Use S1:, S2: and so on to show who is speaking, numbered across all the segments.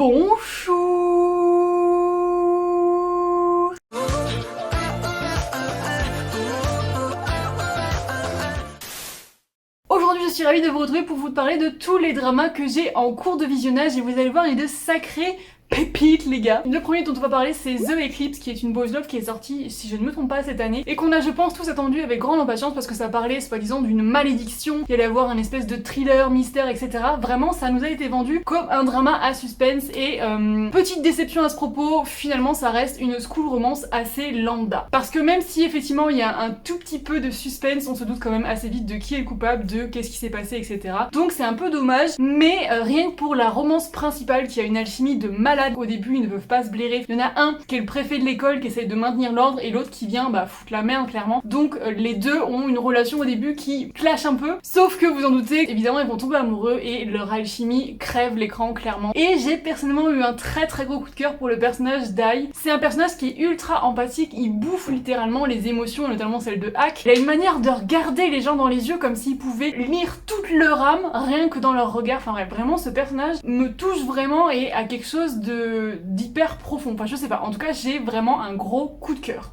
S1: Bonjour. Aujourd'hui je suis ravie de vous retrouver pour vous parler de tous les dramas que j'ai en cours de visionnage et vous allez voir, il y a de sacrés pépites les gars. Le premier dont on va parler c'est The Eclipse qui est une boys love qui est sortie, si je ne me trompe pas, cette année et qu'on a je pense tous attendu avec grande impatience parce que ça parlait soi-disant d'une malédiction, il allait avoir un espèce de thriller, mystère, etc. Vraiment ça nous a été vendu comme un drama à suspense et petite déception à ce propos, finalement ça reste une school romance assez lambda. Parce que même si effectivement il y a un tout petit peu de suspense, on se doute quand même assez vite de qui est le coupable, de qu'est-ce qui s'est passé, etc. Donc c'est un peu dommage, mais rien que pour la romance principale qui a une alchimie de malade. Au début ils ne peuvent pas se blairer, il y en a un qui est le préfet de l'école qui essaye de maintenir l'ordre et l'autre qui vient foutre la merde clairement. Donc les deux ont une relation au début qui clash un peu, sauf que vous en doutez, évidemment ils vont tomber amoureux et leur alchimie crève l'écran clairement. Et j'ai personnellement eu un très gros coup de cœur pour le personnage d'Ai. C'est un personnage qui est ultra empathique, il bouffe littéralement les émotions, notamment celle de Hak. Il a une manière de regarder les gens dans les yeux comme s'il pouvait lire toute leur âme rien que dans leur regard. Enfin bref, vraiment ce personnage me touche vraiment et a quelque chose d'hyper profond. Enfin je sais pas, en tout cas j'ai vraiment un gros coup de cœur.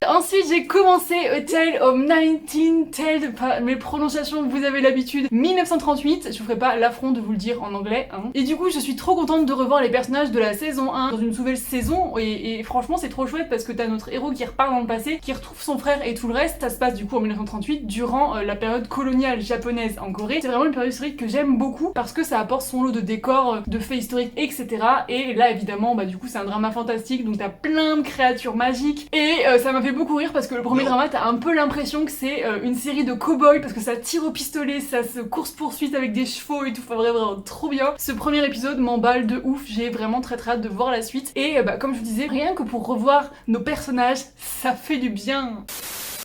S1: Ensuite j'ai commencé A Tale of 1910, mes prononciations vous avez l'habitude, 1938, je vous ferai pas l'affront de vous le dire en anglais hein. Et du coup je suis trop contente de revoir les personnages de la saison 1 dans une nouvelle saison et franchement c'est trop chouette parce que t'as notre héros qui repart dans le passé, qui retrouve son frère et tout le reste. Ça se passe du coup en 1938 durant la période coloniale japonaise en Corée. C'est vraiment une période historique que j'aime beaucoup parce que ça apporte son lot de décors, de faits historiques, etc. Et là évidemment du coup c'est un drama fantastique donc t'as plein de créatures magiques et ça m'a fait beaucoup rire parce que le premier drama t'as un peu l'impression que c'est une série de cow-boys parce que ça tire au pistolet, ça se course-poursuite avec des chevaux et tout, enfin vraiment trop bien. Ce premier épisode m'emballe de ouf, j'ai vraiment très hâte de voir la suite et comme je vous disais, rien que pour revoir nos personnages, ça fait du bien.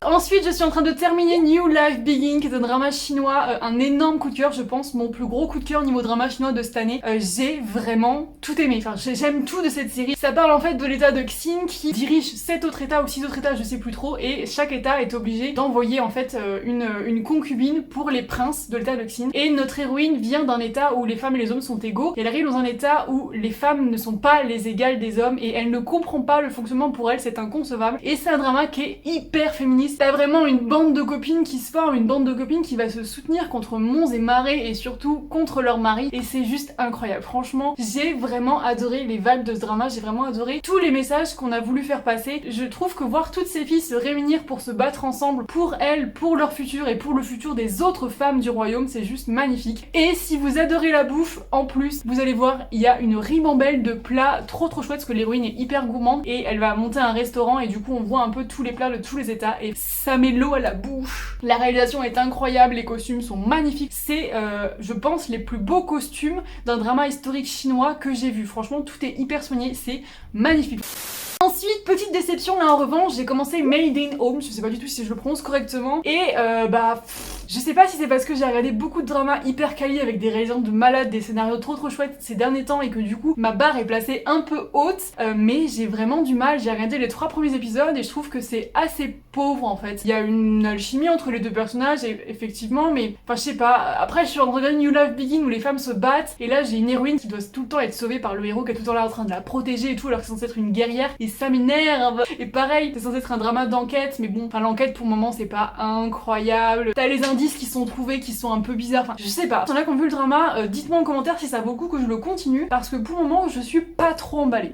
S1: Ensuite, je suis en train de terminer New Life Begin, qui est un drama chinois, un énorme coup de cœur, je pense, mon plus gros coup de cœur niveau drama chinois de cette année. J'ai vraiment tout aimé, enfin j'aime tout de cette série. Ça parle en fait de l'état de Xin qui dirige 7 autres états ou 6 autres états, je sais plus trop, et chaque état est obligé d'envoyer en fait une concubine pour les princes de l'état de Xin. Et notre héroïne vient d'un état où les femmes et les hommes sont égaux, et elle arrive dans un état où les femmes ne sont pas les égales des hommes, et elle ne comprend pas le fonctionnement, pour elle c'est inconcevable. Et c'est un drama qui est hyper féministe. T'as vraiment une bande de copines qui se forme, une bande de copines qui va se soutenir contre monts et marées et surtout contre leur mari et c'est juste incroyable. Franchement, j'ai vraiment adoré les vibes de ce drama, j'ai vraiment adoré tous les messages qu'on a voulu faire passer. Je trouve que voir toutes ces filles se réunir pour se battre ensemble pour elles, pour leur futur et pour le futur des autres femmes du royaume, c'est juste magnifique. Et si vous adorez la bouffe, en plus, vous allez voir, il y a une ribambelle de plats trop chouette parce que l'héroïne est hyper gourmande et elle va monter un restaurant et du coup on voit un peu tous les plats de tous les états et ça met l'eau à la bouche. La réalisation est incroyable, les costumes sont magnifiques. C'est, je pense, les plus beaux costumes d'un drama historique chinois que j'ai vu. Franchement, tout est hyper soigné, c'est magnifique. Ensuite, petite déception là en revanche, j'ai commencé Made in Home, je sais pas du tout si je le prononce correctement, et je sais pas si c'est parce que j'ai regardé beaucoup de dramas hyper quali avec des réalisations de malades, des scénarios trop chouettes ces derniers temps et que du coup ma barre est placée un peu haute, mais j'ai vraiment du mal, j'ai regardé les 3 premiers épisodes et je trouve que c'est assez pauvre en fait. Il y a une alchimie entre les deux personnages et effectivement, mais enfin je sais pas, après je suis en train de regarder New Life Begin où les femmes se battent et là j'ai une héroïne qui doit tout le temps être sauvée par le héros qui est tout le temps là en train de la protéger et tout alors que c'est censé être une guerrière et ça m'énerve. Et pareil, c'est censé être un drama d'enquête mais bon, enfin l'enquête pour le moment c'est pas incroyable. T'as les indices qui sont trouvés qui sont un peu bizarres, enfin je sais pas. Si y'en a qui ont vu le drama, dites-moi en commentaire si ça vaut le coup que je le continue parce que pour le moment je suis pas trop emballée.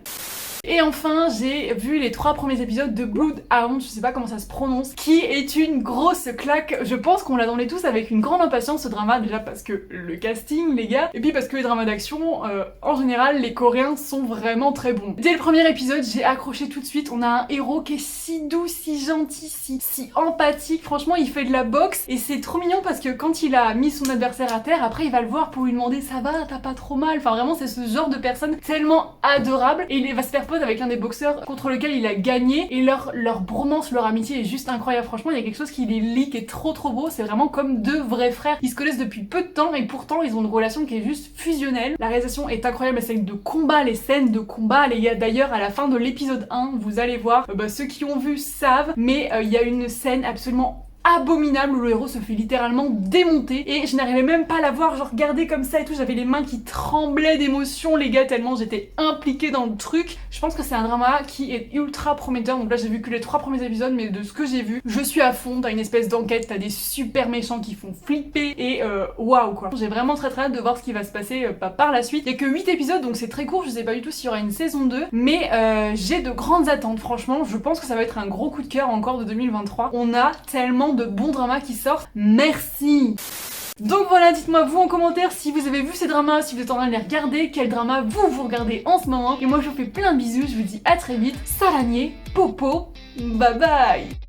S1: Et enfin, j'ai vu les 3 premiers épisodes de Bloodhound, je sais pas comment ça se prononce, qui est une grosse claque. Je pense qu'on l'attendait tous avec une grande impatience ce drama, déjà parce que le casting, les gars, et puis parce que les dramas d'action, en général, les Coréens sont vraiment très bons. Dès le premier épisode, j'ai accroché tout de suite. On a un héros qui est si doux, si gentil, si empathique. Franchement, il fait de la boxe et c'est trop mignon parce que quand il a mis son adversaire à terre, après il va le voir pour lui demander ça va, t'as pas trop mal. Enfin vraiment, c'est ce genre de personne tellement adorable et il va se faire avec l'un des boxeurs contre lequel il a gagné et leur bromance, leur amitié est juste incroyable. Franchement il y a quelque chose qui les lie, qui est trop beau, c'est vraiment comme 2 vrais frères. Ils se connaissent depuis peu de temps et pourtant ils ont une relation qui est juste fusionnelle. La réalisation est incroyable, les scènes de combat, les scènes de combat, les gars, d'ailleurs à la fin de l'épisode 1, vous allez voir, ceux qui ont vu savent, mais il y a une scène absolument abominable où le héros se fait littéralement démonter et je n'arrivais même pas à la voir, genre regarder comme ça et tout, j'avais les mains qui tremblaient d'émotion les gars tellement j'étais impliquée dans le truc. Je pense que c'est un drama qui est ultra prometteur, donc là j'ai vu que les 3 premiers épisodes mais de ce que j'ai vu, je suis à fond, t'as une espèce d'enquête, t'as des super méchants qui font flipper et waouh quoi. J'ai vraiment très hâte de voir ce qui va se passer par la suite. Il y a que 8 épisodes donc c'est très court, je sais pas du tout s'il y aura une saison 2 mais j'ai de grandes attentes franchement, je pense que ça va être un gros coup de cœur encore de 2023. On a tellement de bons dramas qui sortent, merci. Donc voilà, dites-moi vous en commentaire si vous avez vu ces dramas, si vous êtes en train de les regarder, quel drama vous regardez en ce moment. Et moi je vous fais plein de bisous, je vous dis à très vite, Saranier, Popo, bye bye.